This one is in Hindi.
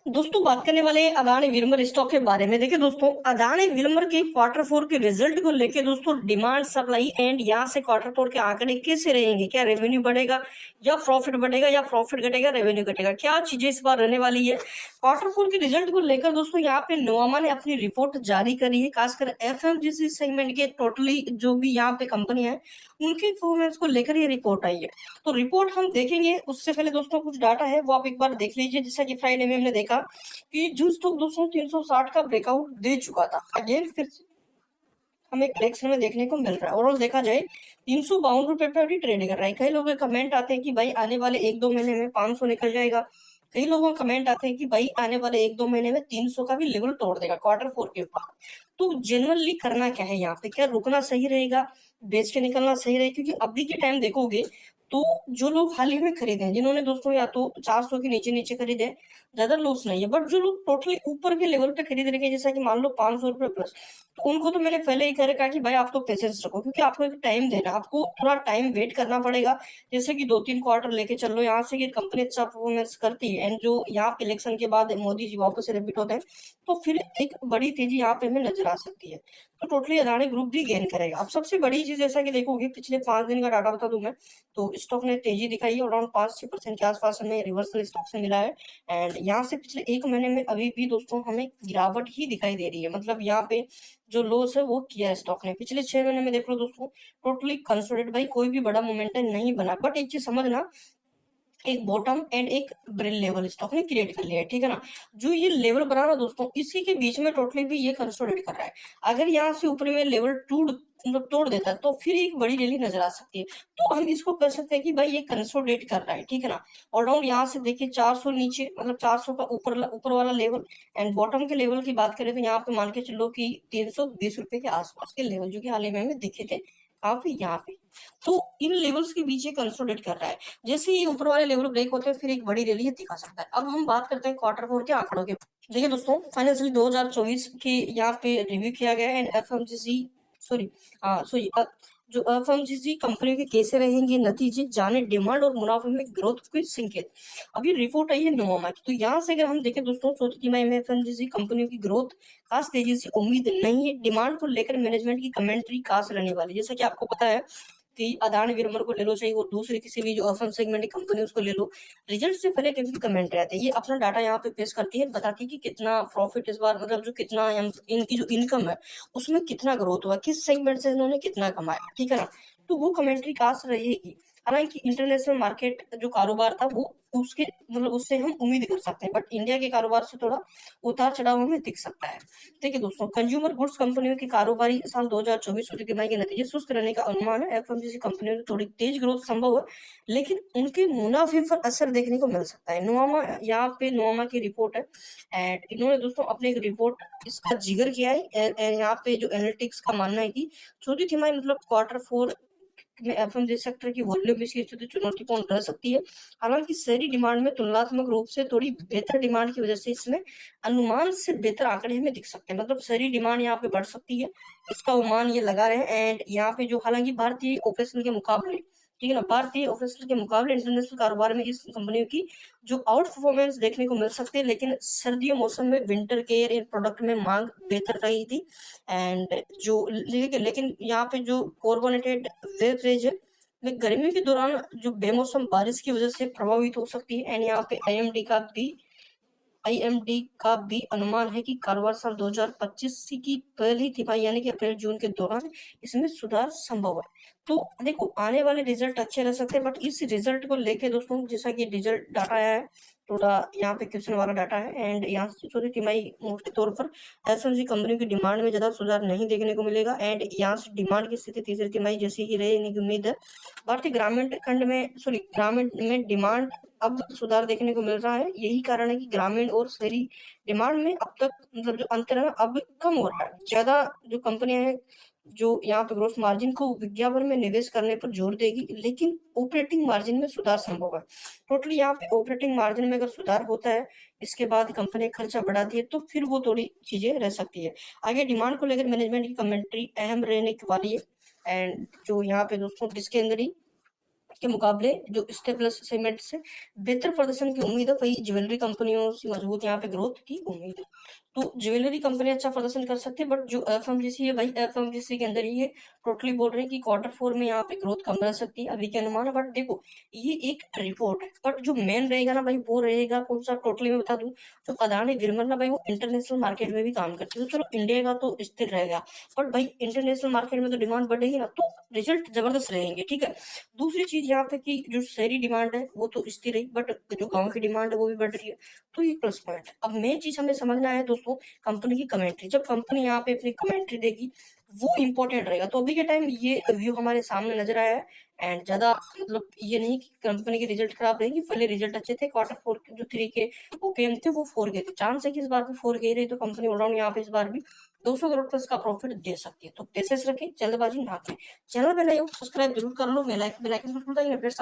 दोस्तों बात करने वाले अदानी विल्मर स्टॉक के बारे में। देखिए दोस्तों, अदानी विल्मर के क्वार्टर फोर के रिजल्ट को लेके दोस्तों डिमांड सप्लाई एंड यहाँ से क्वार्टर फोर के आंकड़े कैसे रहेंगे, क्या रेवेन्यू बढ़ेगा या प्रॉफिट बढ़ेगा या प्रॉफिट घटेगा रेवेन्यू घटेगा, क्या चीजें इस बार रहने वाली है। क्वार्टर फोर के रिजल्ट को लेकर दोस्तों यहाँ पे नोवामा ने अपनी रिपोर्ट जारी करी है, खासकर एफएमजीसी सेगमेंट के टोटली जो भी यहाँ पे कंपनी है उनकी परफॉर्मेंस को लेकर ये रिपोर्ट आई है। तो रिपोर्ट हम देखेंगे, उससे पहले दोस्तों कुछ डाटा है वो आप एक बार देख लीजिए। जैसा कि फ्राइडे में हमने देखा कि जून स्टॉक दोस्तों 360 का ब्रेकआउट दे चुका था। अगेन फिर हमें करेक्शन में देखने को मिल रहा है। ओवरऑल देखा जाए 352 रुपए पे अभी ट्रेड कर रहा है। कई लोगों के कमेंट आते हैं कि भाई आने वाले 1-2 महीने में 500 निकल जाएगा। कई लोगों के कमेंट आते हैं कि भाई आने वाले 1-2 महीने में 300 का भी लेवल तोड़ देगा क्वार्टर फोर के ऊपर। तो जनरली करना क्या है यहाँ पे, क्या रुकना सही रहेगा, बेच के निकलना सही रहेगा? क्योंकि अभी के टाइम देखोगे तो जो लोग हाल ही में खरीदे हैं, जिन्होंने दोस्तों या तो 400 के नीचे नीचे खरीदे, ज्यादा लॉस नहीं है। बट जो लोग टोटली ऊपर के लेवल पे खरीद रहे हैं, जैसा कि मान लो 500 रुपए प्लस, तो उनको तो मैंने पहले ही कह रखा कि भाई आप तो पेशेंस रखो, क्योंकि आपको एक टाइम देना, आपको थोड़ा टाइम वेट करना पड़ेगा। जैसे कि 2-3 क्वार्टर लेके चल लो यहाँ से, कि कंपनी अच्छा परफॉर्मेंस करती है एंड जो यहाँ पे इलेक्शन के बाद मोदी जी वापस से रिपीट होते हैं, तो फिर एक बड़ी तेजी यहाँ पे हमें नजर आ सकती है। तो टोटली अदानी ग्रुप भी गेन करेगा। अब सबसे बड़ी चीज जैसा कि देखोगे, पिछले 5 दिन का डाटा बता दूं मैं, तो स्टॉक ने तेजी दिखाई है। अराउंड 5-6% के आसपास हमें रिवर्सल स्टॉक से मिला है। एंड यहाँ से पिछले 1 महीने में अभी भी दोस्तों हमें गिरावट ही दिखाई दे रही है। मतलब यहाँ पे जो लॉस है वो किया है स्टॉक ने। पिछले 6 महीने में देख लो दोस्तों, टोटली कंसोलिडेट भाई कोई भी बड़ा मोमेंटम नहीं बना। बट एक चीज समझना, एक बॉटम एंड एक ब्रेल लेवल स्टॉक ने क्रिएट कर लिया है, ठीक है ना। जो ये लेवल बना रहा दोस्तों, इसी के बीच में टोटली भी ये कंसोलिडेट कर रहा है। अगर यहाँ से ऊपर में लेवल टूट मतलब तोड़ देता है तो फिर एक बड़ी रैली नजर आ सकती है। तो हम इसको कह सकते हैं कि भाई ये कंसोलिडेट कर रहा है, ठीक है ना। और डाउन यहाँ से देखिए 400 नीचे, मतलब 400 का ऊपर ऊपर वाला लेवल, एंड बॉटम के लेवल की बात करें तो यहाँ पे मान के चलो कि 320 रुपए के आसपास के लेवल जो कि हाल ही में हमें दिखे थे काफी यहाँ पे। तो इन लेवल्स के बीच ये कंसोलिडेट कर रहा है। जैसे ही ऊपर वाले लेवल ब्रेक होते हैं फिर एक बड़ी रैली दिखा सकता है। अब हम बात करते हैं क्वार्टर फोर के आंकड़ों के। देखिए दोस्तों, फाइनेंशियल 2024 के यहाँ पे रिव्यू किया गया है। एंड एफएमसीजी सॉरी सॉरी जो एफएमसीजी कंपनी के कैसे रहेंगे नतीजे, जाने डिमांड और मुनाफे में ग्रोथ के संकेत। अभी रिपोर्ट आई है नोवामा की, तो यहाँ से अगर हम देखें दोस्तों, चौथी तिमाही में एफएमसीजी कंपनियों की ग्रोथ खास तेजी से उम्मीद नहीं है। डिमांड को लेकर मैनेजमेंट की कमेंट्री खास रहने वाली, जैसा कि आपको पता है कि अदानी विल्मर को ले लो, चाहे वो दूसरी किसी भी जो एफएम सेगमेंट की कंपनी उसको ले लो, रिजल्ट से पहले कभी कमेंट रहते हैं। ये अपना डाटा यहाँ पे पेश करती है, बताती है कि कितना प्रॉफिट इस बार, मतलब जो कितना इनकी जो इनकम है उसमें कितना ग्रोथ हुआ, किस सेगमेंट से इन्होंने कितना कमाया, ठीक है ना। तो वो कमेंट्री खास रहेगी। हालांकि इंटरनेशनल मार्केट जो कारोबार था वो उसके मतलब उससे हम उम्मीद कर सकते हैं, बट इंडिया के कारोबार से थोड़ा उतार चढ़ाव हमें दिख सकता है। देखिए दोस्तों, कंज्यूमर गुड्स कंपनियों की कारोबारी साल 2024 चौथी तिमाही के नतीजे सुस्त रहने का अनुमान है। एफएमसीजी कंपनियों की थोड़ी तेज ग्रोथ संभव है, लेकिन उनके मुनाफे पर असर देखने को मिल सकता है। नोवामा, यहाँ पे नोवामा की रिपोर्ट है एंड इन्होंने दोस्तों अपने एक रिपोर्ट इसका जिक्र किया है। यहाँ पे जो एनालिटिक्स का मानना है कि चौथी तिमाही मतलब क्वार्टर फोर में एफएमजी सेक्टर की वॉल्यूम की स्थिति चुनौतीपूर्ण रह सकती है। हालांकि शहरी डिमांड में तुलनात्मक रूप से थोड़ी बेहतर डिमांड की वजह से इसमें अनुमान से बेहतर आंकड़े हमें दिख सकते हैं। मतलब शहरी डिमांड यहाँ पे बढ़ सकती है, इसका अनुमान ये लगा रहे हैं। एंड यहाँ पे जो हालांकि भारतीय ऑपरेशन के मुकाबले, ठीक है ना, भारतीय ऑफिसर के मुकाबले इंटरनेशनल कारोबार में इस कंपनियों की जो आउट परफॉर्मेंस देखने को मिल सकती है। लेकिन सर्दियों मौसम में विंटर केयर इन प्रोडक्ट में मांग बेहतर रही थी। एंड जो लेकिन यहाँ पे जो कार्बोनेटेड वेब रेज है वे गर्मी के दौरान जो बेमौसम बारिश की वजह से प्रभावित हो सकती है। एंड यहाँ पे आईएमडी का भी अनुमान है कि कारोबार साल 2025 की पहली तिमाही यानी कि अप्रैल जून के दौरान इसमें सुधार संभव है। तो देखो, आने वाले रिजल्ट अच्छे रह सकते हैं, बट इस रिजल्ट को लेके दोस्तों, जैसा कि रिजल्ट डाटा आया है थोड़ा यहाँ पे क्वेश्चन वाला डाटा है। एंड यहाँ से चौथी तिमाही मोटे तौर पर एफएमसी कंपनी की डिमांड में ज्यादा सुधार नहीं देखने को मिलेगा। एंड यहाँ से डिमांड की स्थिति तीसरी तिमाही जैसी ही रहने की उम्मीद है। भारतीय ग्रामीण खंड में ग्रामीण में डिमांड अब सुधार देखने को मिल रहा है। यही कारण है कि ग्रामीण और शहरी डिमांड में अब तक मतलब जो अंतर है अब कम हो रहा है। ज्यादा जो कंपनियां हैं जो यहाँ पे ग्रोस मार्जिन को विज्ञापन में निवेश करने पर जोर देगी, लेकिन ऑपरेटिंग मार्जिन में सुधार संभव है। टोटली यहाँ पे ऑपरेटिंग मार्जिन में अगर सुधार होता है, इसके बाद कंपनी खर्चा बढ़ाती है, तो फिर वो थोड़ी चीजें रह सकती है। आगे डिमांड को लेकर मैनेजमेंट की कमेंट्री अहम रहने वाली है। एंड जो यहाँ पे दोस्तों डिस्के अंदर ही के मुकाबले जो स्टेपलस सीमेंट से बेहतर प्रदर्शन की उम्मीद है, वही ज्वेलरी कंपनियों से मजबूत यहाँ पे ग्रोथ की उम्मीद है। तो ज्वेलरी कंपनी अच्छा प्रदर्शन कर सकती है, बट जो एफएमजीसी है भाई, एफएमजीसी के अंदर ये टोटली बोल रहे हैं कि क्वार्टर फोर में यहाँ पे ग्रोथ कम रह सकती है अभी के अनुमान है। बट देखो ये एक रिपोर्ट है, बट जो मेन रहेगा ना भाई वो रहेगा कौन सा, टोटली मैं बता दूं, जो अदानी विरमर ना भाई वो इंटरनेशनल मार्केट में भी काम करती है। तो चलो इंडिया का तो स्थिर रहेगा, बट भाई इंटरनेशनल मार्केट में तो डिमांड बढ़ेगी ना, तो रिजल्ट जबरदस्त रहेंगे। ठीक है, दूसरी चीज यहाँ पे कि जो शहरी डिमांड है वो तो स्थिर रही, बट जो गांव की डिमांड है वो भी बढ़ रही है, तो ये प्लस पॉइंट है। अब मेन चीज हमें समझना है दोस्तों कंपनी की कमेंट्री, जब कंपनी यहाँ पे अपनी कमेंट्री देगी वो इंपॉर्टेंट रहेगा। तो अभी के टाइम ये व्यू हमारे सामने नजर आया है, एंड ज्यादा मतलब ये नहीं कि कंपनी के रिजल्ट खराब रहेंगे, पहले रिजल्ट अच्छे थे, क्वार्टर फोर के जो 3 के वो गेम थे वो 4 के थे, चांस है कि इस बार भी 4 के रही, तो कंपनी ऑलराउंड यहाँ पे इस बार भी 200 करोड़ प्लस का प्रॉफिट दे सकती है। तो पेशेंस रखें, जल्दबाजी ना करें, चैनल पे नए हो सब्सक्राइब जरूर कर लो, बेल आइकन बिल्कुल दबाइए, अपडेट्स